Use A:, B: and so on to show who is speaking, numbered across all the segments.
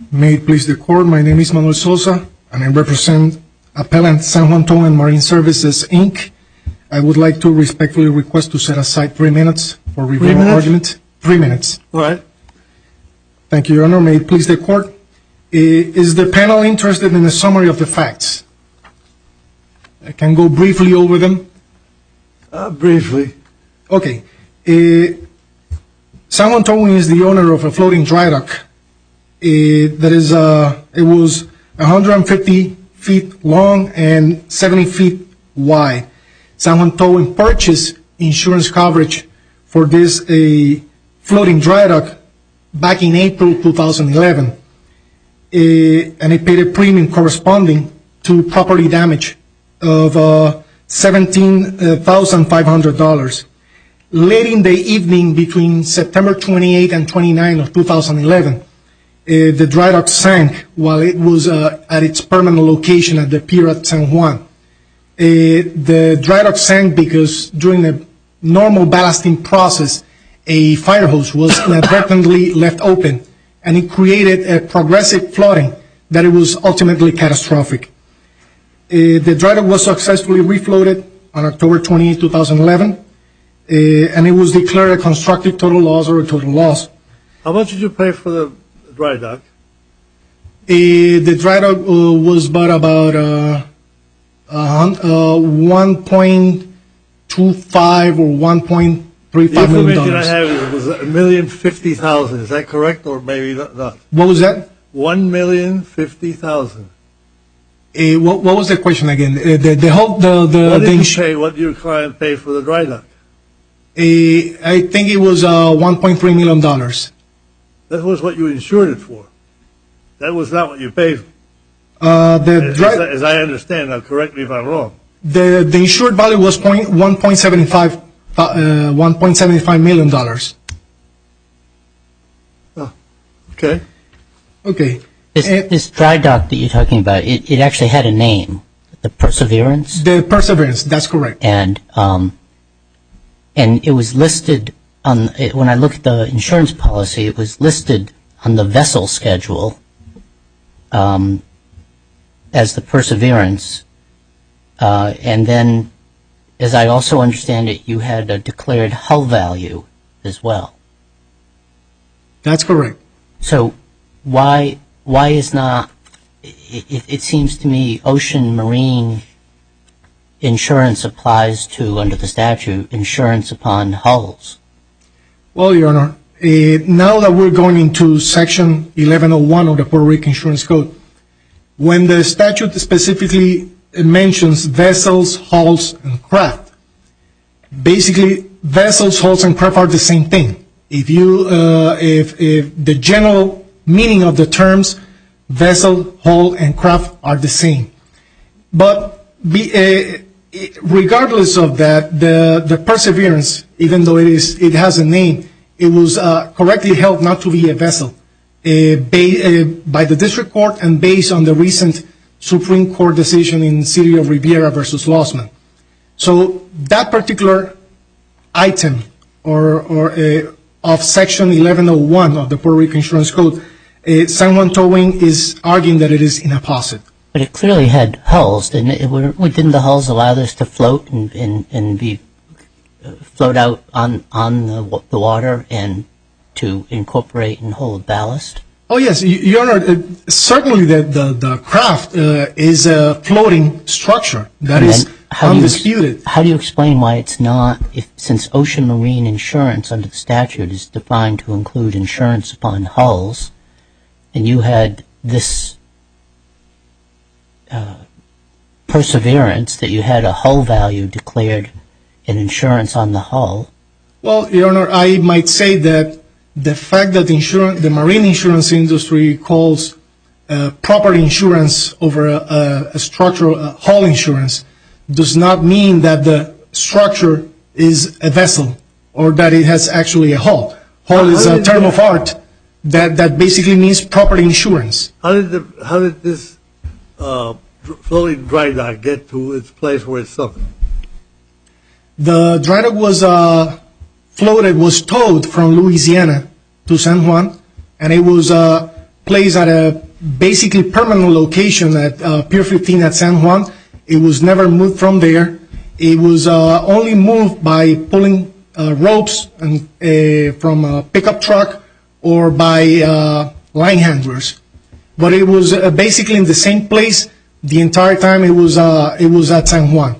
A: May it please the court, my name is Manuel Sosa, and I represent Appellant San Juan Tow and Marine Services, Inc. I would like to respectfully request to set aside 3 minutes for review and argument. 3 minutes.
B: All right.
A: Thank you, Your Honor. May it please the court. Is the panel interested in a summary of the facts? I can go briefly over them.
B: Briefly.
A: Okay. San Juan Towing is the owner of a floating dry dock. It was 150 feet long and 70 feet wide. San Juan Towing purchased insurance coverage for this floating dry dock back in April 2011, and it paid a premium corresponding to property damage of $17,500. Late in the evening between September 28 and 29 of 2011, the dry dock sank while it was at its permanent location at the pier at San Juan. The dry dock sank because during the normal ballasting process, a fire hose was inadvertently left open, and it created a progressive flooding that it was ultimately catastrophic. The dry dock was successfully refloated on October 28, 2011, and it was declared a constructive total loss or a total loss.
B: How much did you pay for the dry dock?
A: The dry dock was about 1.25 or 1.35
B: The
A: million
B: information I
A: dollars.
B: have was $1,050,000. Is that correct, or maybe not?
A: What was that?
B: $1,050,000.
A: What was the question again?
B: What did you pay? What did your client pay for the dry dock?
A: I think it was $1.3 million.
B: That was what you insured it for. That was not what you paid. As I understand, now correct me if I'm wrong.
A: The insured value was $1.75 million.
B: Oh, okay.
A: Okay.
C: This dry dock that you're talking about, it actually had a name, the Perseverance?
A: The Perseverance, that's correct.
C: And it was listed on, when I look at the insurance policy, it was listed on the vessel schedule as the Perseverance. And then, as I also understand it, you had a declared hull value as well.
A: That's correct.
C: So why is not, it seems to me, ocean marine insurance applies to, under the statute, insurance upon hulls?
A: Well, Your Honor, now that we're going into Section 1101 of the Puerto Rico Insurance Code, when the statute specifically mentions vessels, hulls, and craft, basically vessels, hulls, and craft are the same thing. If the general meaning of the terms vessel, hull, and craft are the same. But regardless of that, the Perseverance, even though it has a name, it was correctly held not to be a vessel by the district court and based on the recent Supreme Court decision in City of Riviera versus Lossman. So that particular item of Section 1101 of the Puerto Rico Insurance Code, San Juan Towing is arguing that it is inapposite.
C: But it clearly had hulls, didn't it? Didn't the hulls allow this to float and float out on the water and to incorporate and hold ballast?
A: Oh yes, Your Honor. Certainly, the craft is a floating structure that is undisputed.
C: How do you explain why it's not? Since ocean marine insurance under the statute is defined to include insurance upon hulls, and you had this Perseverance that you had a hull value declared an insurance on the hull.
A: Well, Your Honor, I might say that the fact that the marine insurance industry calls property insurance over a structural hull insurance does not mean that the structure is a vessel or that it has actually a hull. Hull is a term of art that basically means property insurance.
B: How did this floating dry dock get to its place where it's sunk?
A: The dry dock was towed from Louisiana to San Juan, and it was placed at a basically permanent location at Pier 15 at San Juan. It was never moved from there. It was only moved by pulling ropes and, from a pickup truck or by line handlers. But it was basically in the same place the entire time it was at San Juan.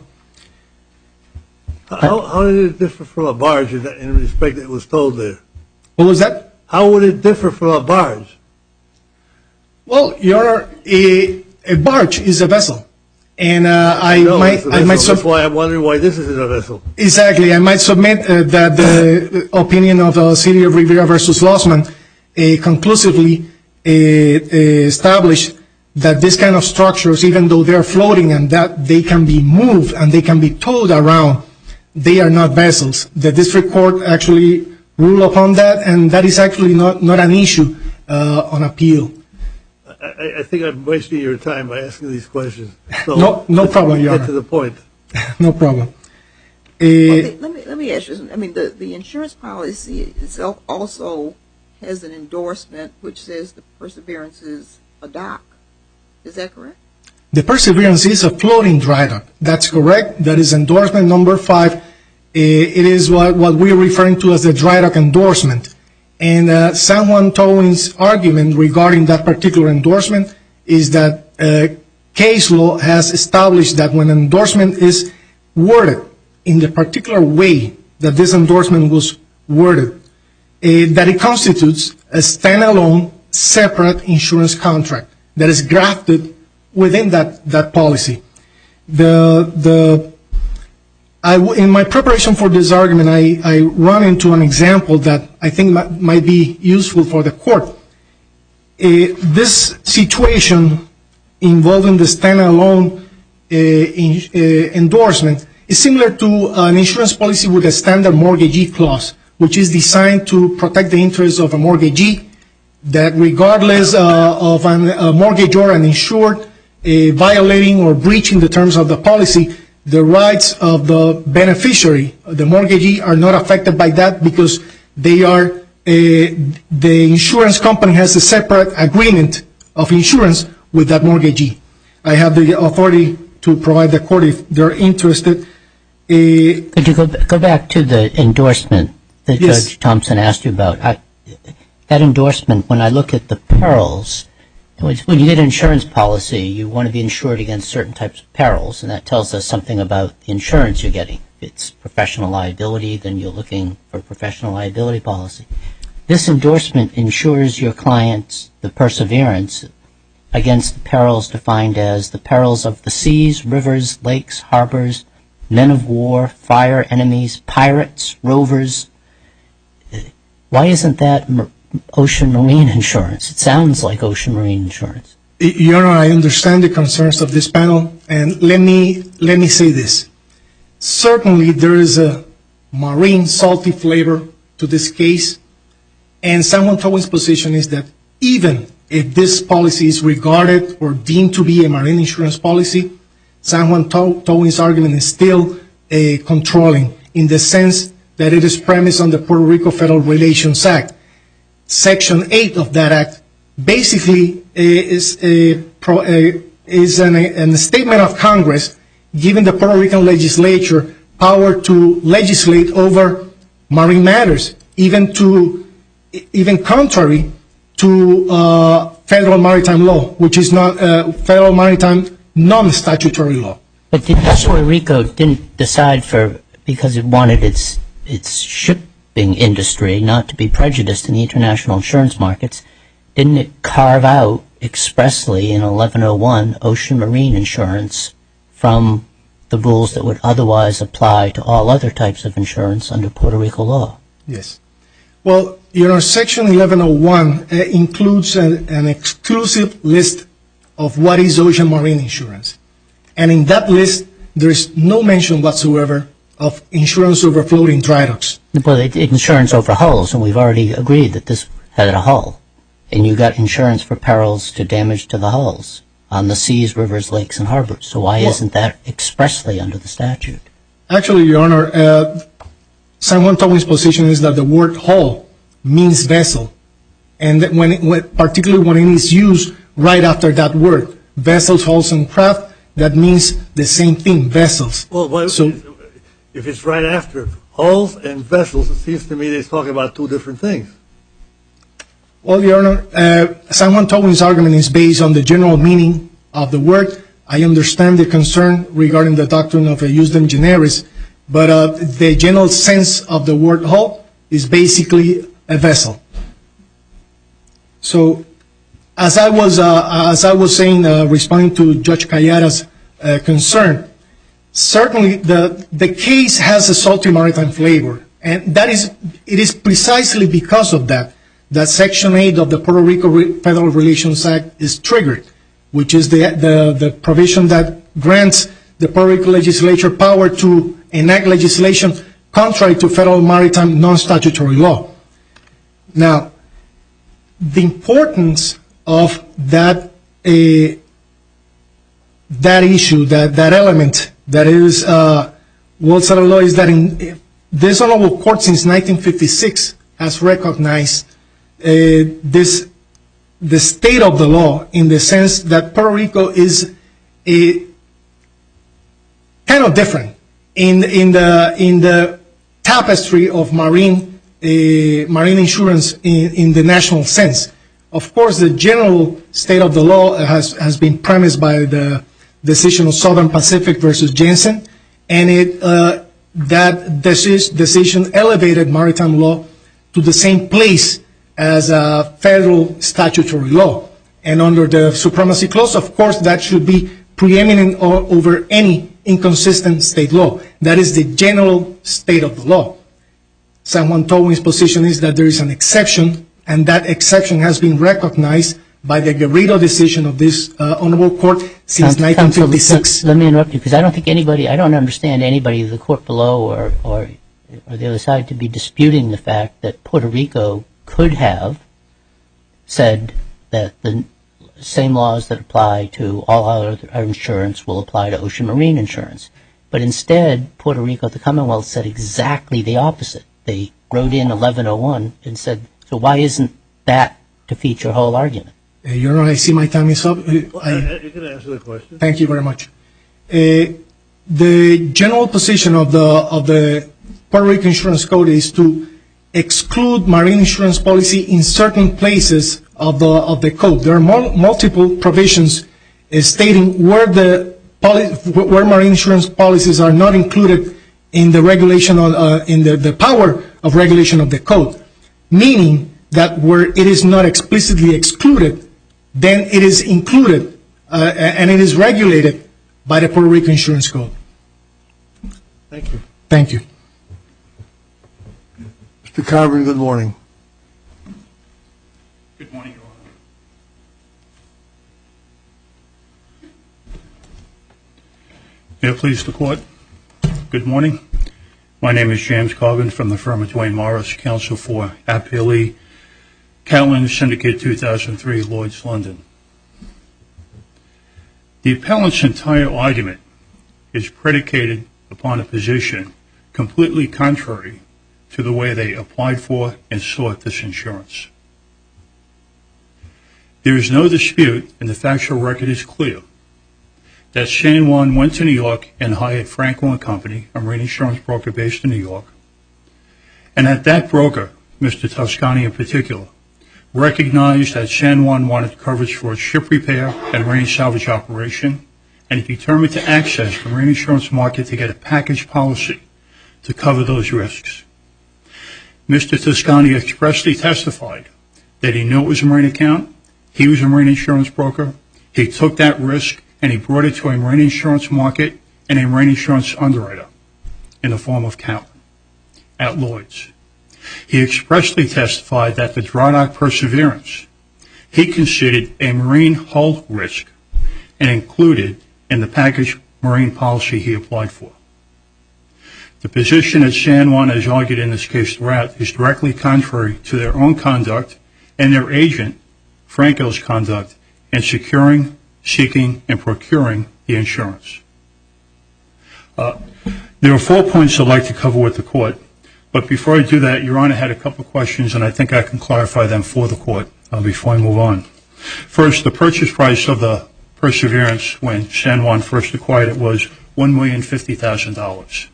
B: How did it differ from a barge in respect that it was towed there?
A: What was that?
B: How would it differ from a barge?
A: Well, Your Honor, a barge is a vessel. And I might
B: That's why I'm wondering why this isn't a vessel.
A: Exactly. I might submit that the opinion of the City of Rivera versus Lossman conclusively established that this kind of structures, even though they're floating and that they can be moved and they can be towed around, they are not vessels. The district court actually ruled upon that, and that is actually not an issue on appeal.
B: I think I'm wasting your time by asking these questions. So
A: no problem, Your Honor.
B: Get to the point.
A: No problem.
D: Let me ask you something. I mean, the insurance policy itself also has an endorsement which says the Perseverance is a dock. Is that correct?
A: The Perseverance is a floating dry dock. That's correct. That is endorsement number 5. It is what we're referring to as the dry dock endorsement. And San Juan Towing's argument regarding that particular endorsement is that case law has established that when an endorsement is worded in the particular way that this endorsement was worded, that it constitutes a standalone, separate insurance contract that is grafted within that policy. In my preparation for this argument, I run into an example that I think might be useful for the court. This situation involving the standalone endorsement is similar to an insurance policy with a standard mortgagee clause, which is designed to protect the interests of a mortgagee, that regardless of a mortgage or an insured violating or breaching the terms of the policy, the rights of the beneficiary, the mortgagee, are not affected by that because they are, the insurance company has a separate agreement of insurance with that mortgagee. I have the authority to provide the court if they're interested.
C: Could you go back to the endorsement that
A: Yes.
C: Judge Thompson asked you about? That endorsement, when I look at the perils, when you get an insurance policy, you want to be insured against certain types of perils, and that tells us something about the insurance you're getting. If it's professional liability, then you're looking for a professional liability policy. This endorsement insures your clients, the Perseverance, against the perils defined as the perils of the seas, rivers, lakes, harbors, men of war, fire, enemies, pirates, rovers. Why isn't that ocean marine insurance? It sounds like ocean marine insurance.
A: Your Honor, I understand the concerns of this panel, and let me say this. Certainly, there is a marine salty flavor to this case, and San Juan Towing's position is that even if this policy is regarded or deemed to be a marine insurance policy, San Juan Towing's argument is still controlling in the sense that it is premised on the Puerto Rico Federal Relations Act. Section 8 of that act basically is a statement of Congress giving the Puerto Rican legislature power to legislate over marine matters, even contrary to federal maritime law, which is not federal maritime non-statutory law.
C: But Puerto Rico didn't decide because it wanted its shipping industry not to be prejudiced in the international insurance markets, didn't it carve out expressly in 1101 ocean marine insurance from the rules that would otherwise apply to all other types of insurance under Puerto Rico law?
A: Yes. Well, Section 1101 includes an exclusive list of what is ocean marine insurance. And in that list, there is no mention whatsoever of insurance over floating dry docks.
C: Well, insurance over hulls, and we've already agreed that this had a hull. And you got insurance for perils to damage to the hulls on the seas, rivers, lakes, and harbors. So why isn't that expressly under the statute?
A: Actually, Your Honor, San Juan Towing's position is that the word hull means vessel. and that particularly when it is used right after that word, vessels, hulls, and craft, that means the same thing, vessels.
B: Well,
A: So,
B: if it's right after hulls and vessels, it seems to me they're talking about two different things.
A: well, Your Honor, San Juan Towing's argument is based on the general meaning of the word. I understand the concern regarding the doctrine of jus dem generis, but the general sense of the word hull is basically a vessel. So, as I was saying, responding to Judge Callada's concern, certainly the case has a salty maritime flavor, and it is precisely because of that Section 8 of the Puerto Rico Federal Relations Act is triggered, which is the provision that grants the Puerto Rico legislature power to enact legislation contrary to federal maritime non-statutory law. Now, the importance of that issue, that element, that is well-settled law, is that this honorable court since 1956 has recognized the state of the law in the sense that Puerto Rico is kind of different in the tapestry of marine insurance in the national sense. Of course, the general state of the law has been premised by the decision of Southern Pacific versus Jensen, and that decision elevated maritime law to the same place as federal statutory law. And under the Supremacy Clause, of course, that should be preeminent over any inconsistent state law. That is the general state of the law. San Juan Towing's position is that there is an exception, and that exception has been recognized by the Garrido decision of this honorable court since 1956.
C: Let me interrupt you, because I don't understand anybody, the court below or the other side, to be disputing the fact that Puerto Rico could have said that the same laws that apply to all other insurance will apply to ocean marine insurance. But instead, Puerto Rico, the Commonwealth, said exactly the opposite. They wrote in 1101 and said, so why isn't that defeat your whole argument?
A: Your Honor, I see my time is up.
B: You can answer the question.
A: Thank you very much. The general position of the Puerto Rico Insurance Code is to exclude marine insurance policy in certain places of the code. There are multiple provisions stating where marine insurance policies are not included in the regulation in the power of regulation of the code, meaning that where it is not explicitly excluded, then it is included and it is regulated by the Puerto Rico Insurance Code.
B: Thank you.
A: Thank you.
B: Mr. Carver, good morning.
E: Good morning, Your Honor. May it please the Court. Good morning. My name is James Carvin from the firm of Dwayne Morris, counsel for Appellee Catlin, Syndicate 2003, Lloyd's, London. The appellant's entire argument is predicated upon a position completely contrary to the way they applied for and sought this insurance. There is no dispute, and the factual record is clear, that San Juan went to New York and hired Franco & Company, a marine insurance broker based in New York, and that broker, Mr. Toscani in particular, recognized that San Juan wanted coverage for its ship repair and marine salvage operation, and he determined to access the marine insurance market to get a package policy to cover those risks. Mr. Toscani expressly testified that he knew it was a marine account, he was a marine insurance broker, he took that risk, and he brought it to a marine insurance market and a marine insurance underwriter in the form of Catlin at Lloyd's. He expressly testified that the dry dock Perseverance he considered a marine hull risk and included in the package marine policy he applied for. The position that San Juan has argued in this case throughout is directly contrary to their own conduct and their agent, Franco's conduct, in securing, seeking, and procuring the insurance. There are 4 points I'd like to cover with the Court. But before I do that, Your Honor had a couple of questions, and I think I can clarify them for the court before I move on. First, the purchase price of the Perseverance when San Juan first acquired it was $1,050,000.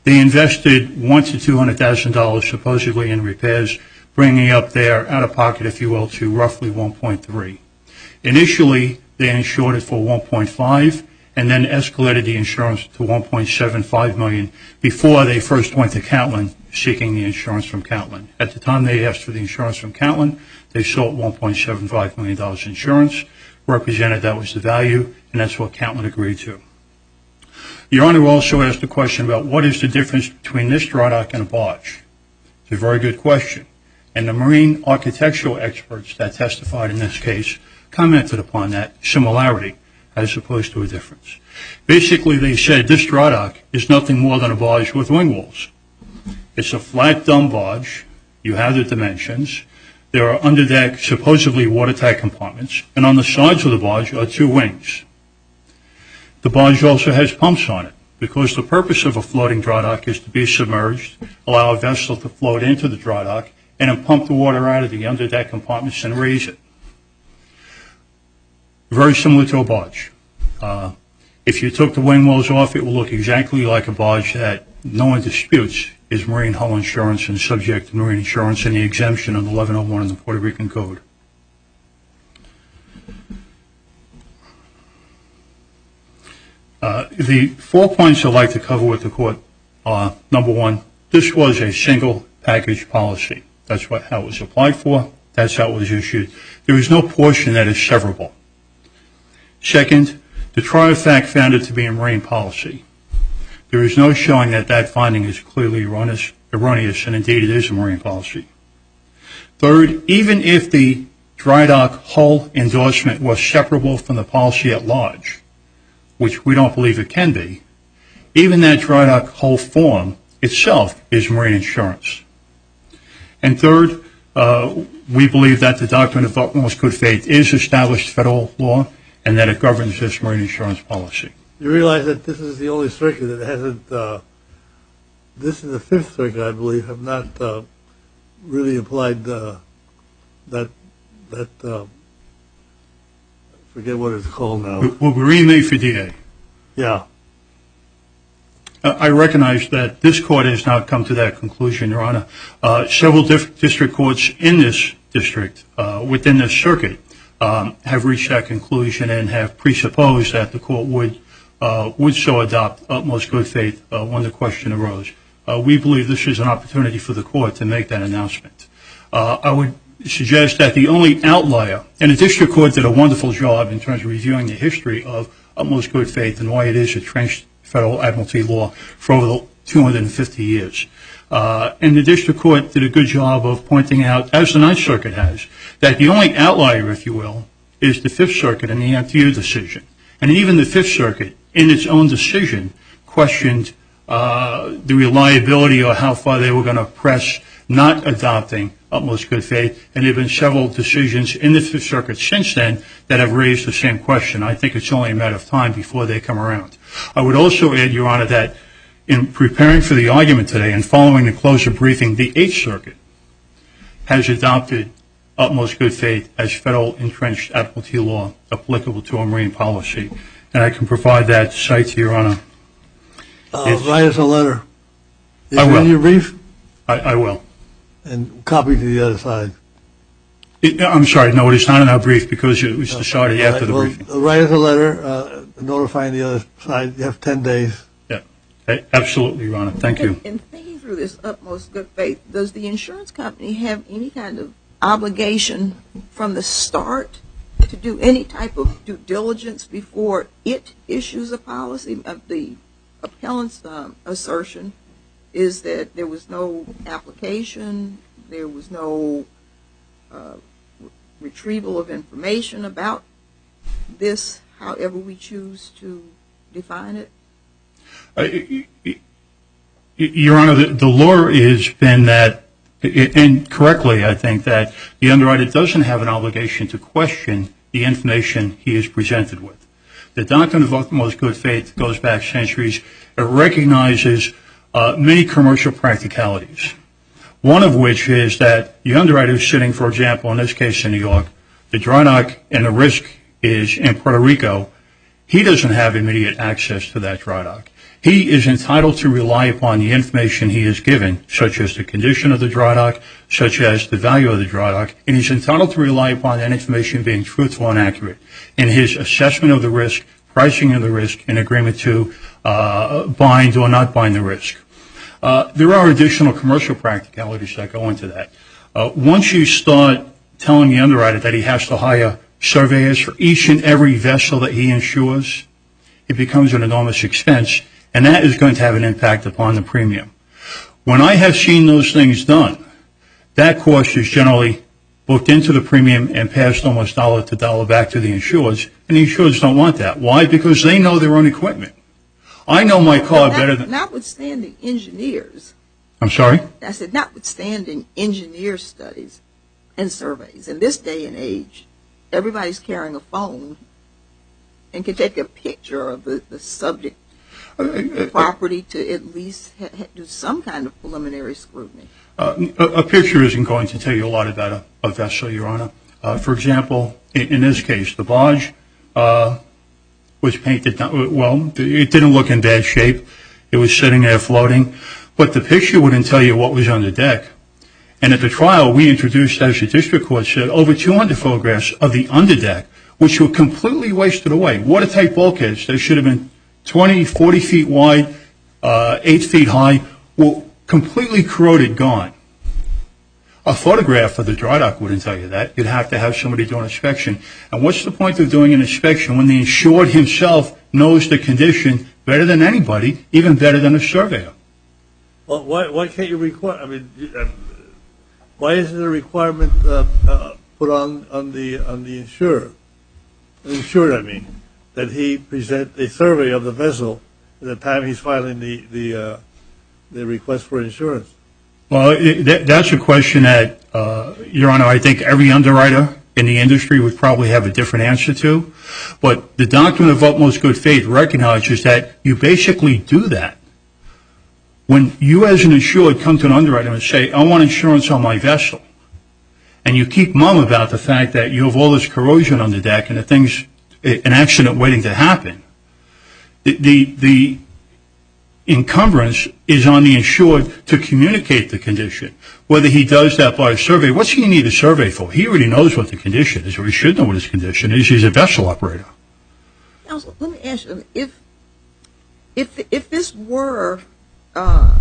E: They invested $100,000 to $200,000 supposedly in repairs, bringing up their out-of-pocket, if you will, to roughly 1.3. Initially, they insured it for 1.5 and then escalated the insurance to $1.75 million before they first went to Catlin seeking the insurance from Catlin. At the time they asked for the insurance from Catlin, they sought $1.75 million insurance, represented that was the value, and that's what Catlin agreed to. Your Honor also asked a question about what is the difference between this dry dock and a barge. It's a very good question. And the marine architectural experts that testified in this case commented upon that similarity as opposed to a difference. Basically, they said this dry dock is nothing more than a barge with wing walls. It's a flat, dumb barge. You have the dimensions. There are underdeck, supposedly watertight compartments, and on the sides of the barge are two wings. The barge also has pumps on it, because the purpose of a floating dry dock is to be submerged, allow a vessel to float into the dry dock, and then pump the water out of the underdeck compartments and raise it. Very similar to a barge. If you took the wing walls off, it will look exactly like a barge that no one disputes is marine hull insurance and subject to marine insurance and the exemption of 1101 in the Puerto Rican Code. The 4 points I'd like to cover with the court are, number one, this was a single package policy. That's how it was applied for. That's how it was issued. There is no portion that is severable. Second, the trial of fact found it to be a marine policy. There is no showing that that finding is clearly erroneous, and indeed it is a marine policy. Third, even if the dry dock hull endorsement was separable from the policy at large, which we don't believe it can be, even that dry dock hull form itself is marine insurance. And third, we believe that the doctrine of utmost good faith is established federal law and that it governs this marine insurance policy.
B: You realize that this is the only circuit that hasn't, this is the Fifth Circuit, I believe, have not really applied that forget what it's called now.
E: Will we remake for DA?
B: Yeah.
E: I recognize that this court has not come to that conclusion, Your Honor. Several district courts in this district, within this circuit, have reached that conclusion and have presupposed that the court would so adopt utmost good faith when the question arose. We believe this is an opportunity for the court to make that announcement. I would suggest that the only outlier, and the district court did a wonderful job in terms of reviewing the history of utmost good faith and why it is a entrenched federal admiralty law for over 250 years. And the district court did a good job of pointing out, as the Ninth Circuit has, that the only outlier, if you will, is the Fifth Circuit and the MTU decision. And even the Fifth Circuit, in its own decision, questioned the reliability or how far they were going to press not adopting utmost good faith. And there have been several decisions in the Fifth Circuit since then that have raised the same question. I think it's only a matter of time before they come around. I would also add, Your Honor, that in preparing for the argument today and following the closure briefing, the Eighth Circuit has adopted utmost good faith as federal entrenched admiralty law applicable to a marine policy. And I can provide that cite to Your Honor.
B: Write us a letter. Is
E: I will.
B: it in your brief?
E: I will.
B: And copy to the other side.
E: I'm sorry, no, it is not in our brief because it was decided after the briefing.
B: Write us a letter notifying the other side. You have 10 days.
E: Yeah, absolutely, Your Honor. Thank you.
D: In thinking through this utmost good faith, does the insurance company have any kind of obligation from the start to do any type of due diligence before it issues a policy? The appellant's assertion is that there was no application, there was no retrieval of information about this, however we choose to define it?
E: Your Honor, the law has been that, and correctly I think, that the underwriter doesn't have an obligation to question the information he is presented with. The doctrine of utmost good faith goes back centuries. It recognizes many commercial practicalities. One of which is that the underwriter is sitting, for example, in this case in New York, the dry dock and the risk is in Puerto Rico. He doesn't have immediate access to that dry dock. He is entitled to rely upon the information he is given, such as the condition of the dry dock, such as the value of the dry dock, and he's entitled to rely upon that information being truthful and accurate in his assessment of the risk, pricing of the risk, and agreement to bind or not bind the risk. There are additional commercial practicalities that go into that. Once you start telling the underwriter that he has to hire surveyors for each and every vessel that he insures, it becomes an enormous expense, and that is going to have an impact upon the premium. When I have seen those things done, that cost is generally booked into the premium and passed almost dollar to dollar back to the insureds, and the insureds don't want that. Why? Because they know their own equipment. I know my car better than...
D: Notwithstanding engineers.
E: I'm sorry?
D: I said notwithstanding engineer studies and surveys. In this day and age, everybody's carrying a phone and can take a picture of the subject property to at least do some kind of preliminary scrutiny.
E: A picture isn't going to tell you a lot about a vessel, Your Honor. For example, in this case, the barge was painted, well, it didn't look in bad shape. It was sitting there floating. But the picture wouldn't tell you what was on the deck. And at the trial, we introduced, as the district court said, over 200 photographs of the underdeck, which were completely wasted away. Watertight bulkheads that should have been 20, 40 feet wide, 8 feet high, were completely corroded, gone. A photograph of the dry dock wouldn't tell you that. You'd have to have somebody do an inspection. And what's the point of doing an inspection when the insured himself knows the condition better than anybody, even better than a surveyor?
B: Well, why can't you require, I mean, why isn't a requirement put on the insurer, that he present a survey of the vessel at the time he's filing the request for insurance?
E: Well, that's a question that, Your Honor, I think every underwriter in the industry would probably have a different answer to. But the doctrine of utmost good faith recognizes that you basically do that. When you as an insured come to an underwriter and say, I want insurance on my vessel, and you keep mum about the fact that you have all this corrosion on the deck and the thing's an accident waiting to happen, the encumbrance is on the insured to communicate the condition. Whether he does that by a survey, what's he need a survey for? He already knows what the condition is, or he should know what his condition is. He's a vessel operator.
D: Counsel, let me ask you, if this were a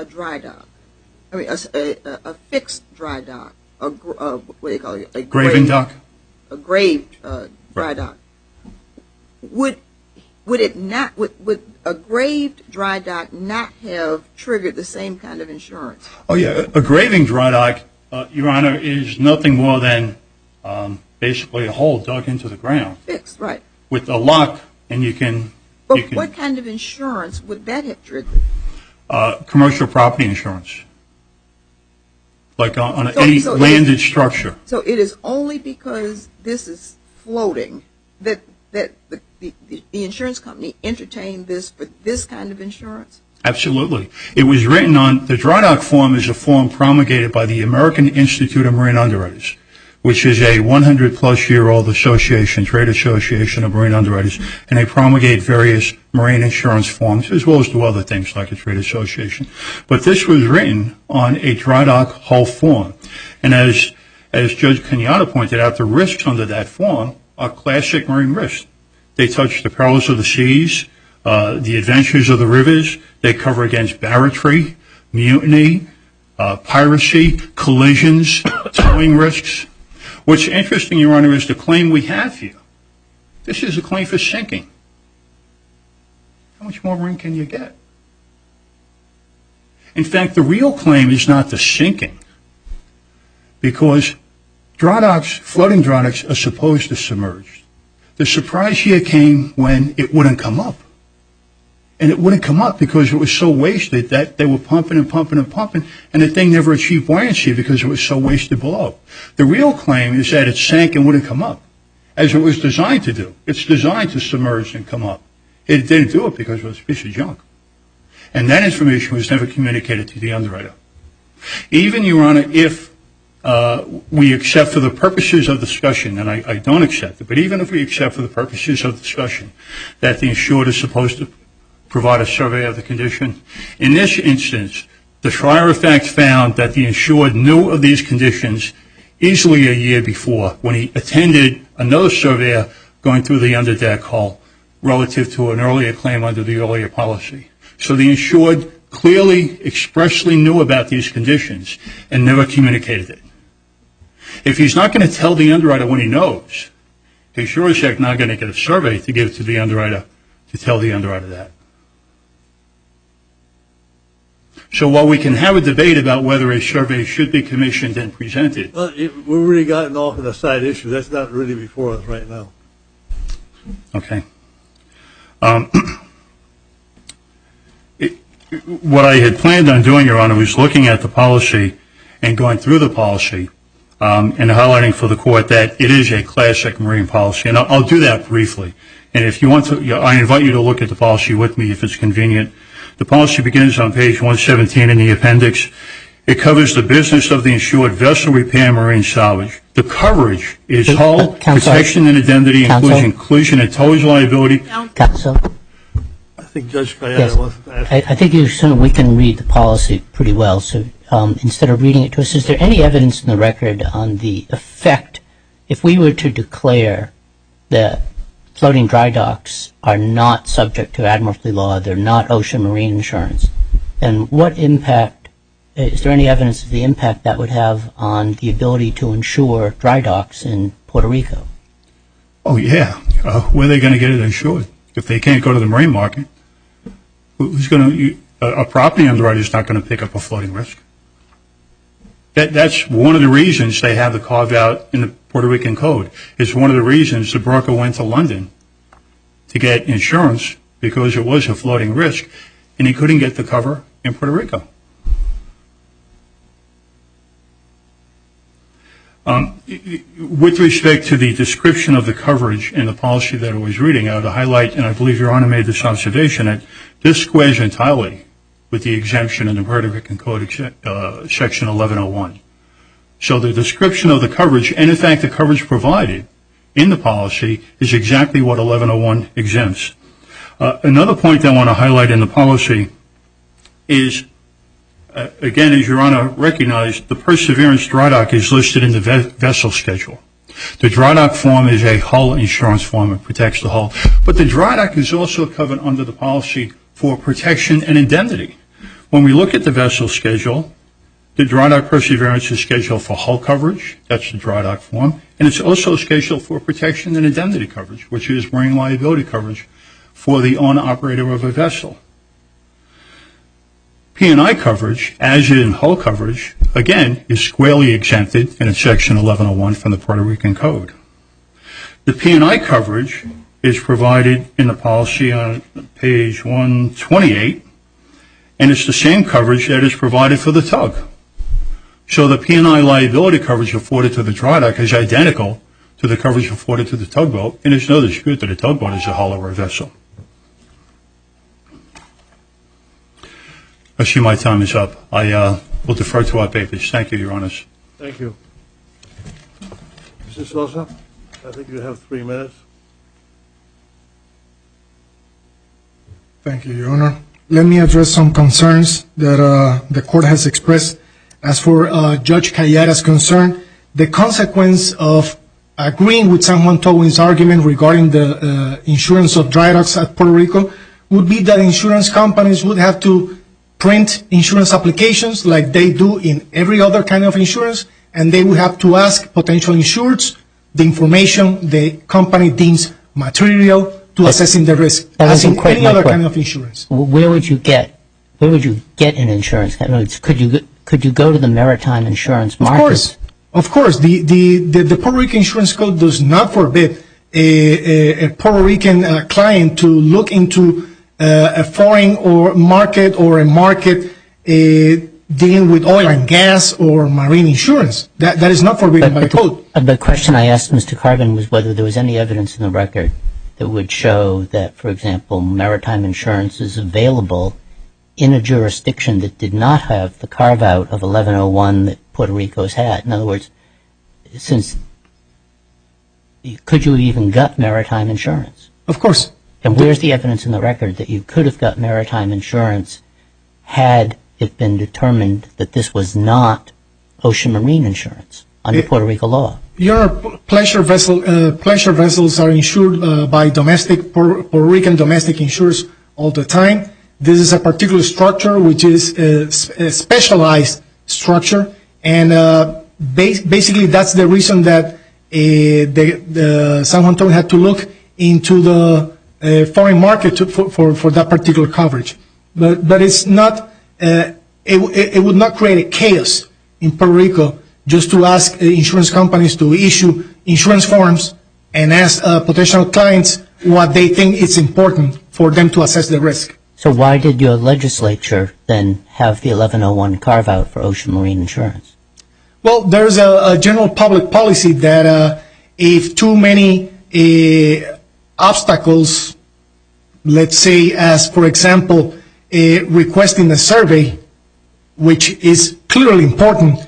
D: dry dock, I mean a fixed dry dock, what do you call it? A
E: Graving dock?
D: A graved dry dock. Would a graved dry dock not have triggered the same kind of insurance? Oh
E: yeah, a graving dry dock, Your Honor, is nothing more than basically a hole dug into the ground.
D: Fixed, right.
E: With a lock, and you can...
D: But what kind of insurance would that have triggered?
E: Commercial property insurance, like on any landed structure.
D: So it is only because this is floating that the insurance company entertained this for this kind of insurance? Absolutely.
E: It was written on, the dry dock form is a form promulgated by the American Institute of Marine Underwriters, which is a 100-plus-year-old association, trade association of marine underwriters, and they promulgate various marine insurance forms, as well as do other things like a trade association. But this was written on a dry dock hull form. And as Judge Kenyatta pointed out, the risks under that form are classic marine risks. They touch the perils of the seas, the adventures of the rivers. They cover against barratry, mutiny, piracy, collisions, towing risks. What's interesting, Your Honor, is the claim we have here. This is a claim for sinking. How much more marine can you get? In fact, the real claim is not the sinking, because dry docks, floating dry docks, are supposed to submerge. The surprise here came when it wouldn't come up. And it wouldn't come up because it was so wasted that they were pumping and pumping and pumping, and the thing never achieved buoyancy because it was so wasted below. The real claim is that it sank and wouldn't come up, as it was designed to do. It's designed to submerge and come up. It didn't do it because it was a piece of junk. And that information was never communicated to the underwriter. Even, Your Honor, if we accept for the purposes of discussion, and I don't accept it, but even if we accept for the purposes of discussion that the insured is supposed to provide a survey of the condition, in this instance, the trier of fact found that the insured knew of these conditions easily a year before when he attended another surveyor going through the underdeck hull relative to an earlier claim under the earlier policy. So the insured clearly, expressly knew about these conditions and never communicated it. If he's not going to tell the underwriter when he knows, he's sure as heck not going to get a survey to give to the underwriter to tell the underwriter that. So while we can have a debate about whether a survey should be commissioned and presented.
B: Well, we've really gotten off on a side issue. That's not really before us right now.
E: Okay. What I had planned on doing, Your Honor, was looking at the policy and going through the policy and highlighting for the court that it is a classic marine policy. And I'll do that briefly. And if you want to, I invite you to look at the policy with me if it's convenient. The policy begins on page 117 in the appendix. It covers the business of the insured vessel repair marine salvage. The coverage is hull, protection and indemnity, inclusion and towage liability.
C: Counsel?
B: I think Judge Kayada wants to ask.
C: I think we can read the policy pretty well. So instead of reading it to us, is there any evidence in the record on the effect, if we were to declare that floating dry docks are not subject to admiralty law, they're not ocean marine insurance, and what impact, is there any evidence of the impact that would have on the ability to insure dry docks in Puerto Rico?
E: Oh, yeah. Where are they going to get it insured? If they can't go to the marine market, who's going to, a property underwriter is not going to pick up a floating risk. That's one of the reasons they have the carve out in the Puerto Rican code. It's one of the reasons the broker went to London to get insurance because it was a floating risk and he couldn't get the cover in Puerto Rico. With respect to the description of the coverage in the policy that I was reading, I would highlight, and I believe Your Honor made this observation, that this squares entirely with the exemption in the Puerto Rican Code, Section 1101. So the description of the coverage, and in fact the coverage provided in the policy, is exactly what 1101 exempts. Another point I want to highlight in the policy is, again, as Your Honor recognized, the Perseverance dry dock is listed in the vessel schedule. The dry dock form is a hull insurance form. It protects the hull. But the dry dock is also covered under the policy for protection and indemnity. When we look at the vessel schedule, the dry dock Perseverance is scheduled for hull coverage. That's the dry dock form. And it's also scheduled for protection and indemnity coverage, which is marine liability coverage for the owner-operator of a vessel. P&I coverage, as in hull coverage, again, is squarely exempted in Section 1101 from the Puerto Rican Code. The P&I coverage is provided in the policy on page 128, and it's the same coverage that is provided for the tug. So the P&I liability coverage afforded to the dry dock is identical to the coverage afforded to the tugboat, and there's no dispute that a tugboat is a hull or a vessel. I see my time is up. I will defer to our papers. Thank you, Your Honors.
B: Thank you. Mr. Sosa, I think you have 3 minutes.
A: Thank you, Your Honor. Let me address some concerns that the court has expressed. As for Judge Kayada's concern, the consequence of agreeing with San Juan Towing's argument regarding the insurance of dry docks at Puerto Rico would be that insurance companies would have to print insurance applications like they do in every other kind of insurance, and they would have to ask potential insureds the information the company deems material to assessing the risk, as in any other kind of insurance.
C: Where would you get an insurance? Could you go to the maritime insurance market?
A: Of course. The Puerto Rican Insurance Code does not forbid a Puerto Rican client to look into a foreign or market or a market dealing with oil and gas or marine insurance. That is not forbidden by the code.
C: The question I asked Mr. Carbon was whether there was any evidence in the record that would show that, for example, maritime insurance is available in a jurisdiction that did not have the carve-out of 1101 that Puerto Rico's had? In other words, could you have even got maritime insurance?
A: Of course.
C: And where's the evidence in the record that you could have got maritime insurance had it been determined that this was not ocean marine insurance under Puerto Rico law?
A: Your pleasure vessels are insured by Puerto Rican domestic insurers all the time. This is a particular structure which is a specialized structure, and basically that's the reason that the San Juan Towing had to look into the foreign market for that particular coverage. But it's not, it would not create a chaos in Puerto Rico just to ask insurance companies to issue insurance forms and ask potential clients what they think is important for them to assess the risk.
C: So why did your legislature then have the 1101 carve-out for ocean marine insurance?
A: Well, there's a general public policy that if too many obstacles, let's say as, for example, requesting a survey, which is clearly important,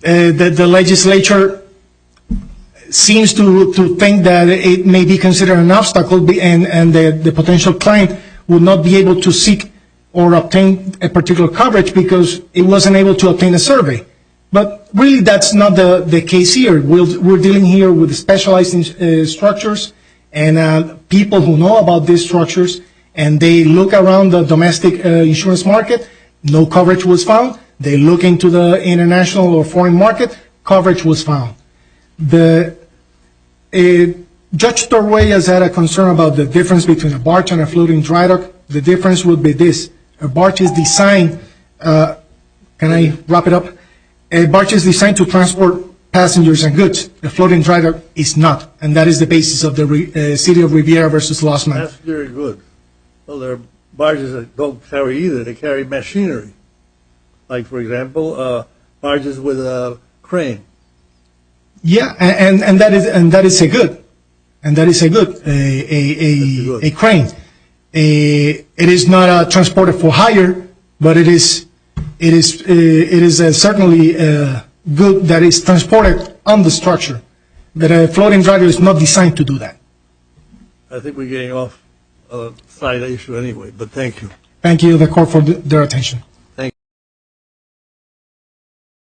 A: that the legislature seems to think that it may be considered an obstacle, and the potential client would not be able to seek or obtain a particular coverage because it wasn't able to obtain a survey. But really, that's not the case here. We're dealing here with specialized structures and people who know about these structures, and they look around the domestic insurance market. No coverage was found. They look into the international or foreign market. Coverage was found. Judge Torreyes had a concern about the difference between a barge and a floating dry dock. The difference would be this. A barge is designed, can I wrap it up? A barge is designed to transport passengers and goods. A floating dry dock is not, and that is the basis of the City of Riviera versus Lossman.
B: That's very good. Well, there are barges that don't carry either. They carry machinery. Like, for example, barges with a crane.
A: Yeah, and that is a good. And that is a crane. It is not transported for hire, but it is certainly good that it's transported on the structure. But a floating dry dock is not designed to do that.
B: I think we're getting off a side issue anyway, but thank you.
A: Thank you, the court, for their attention.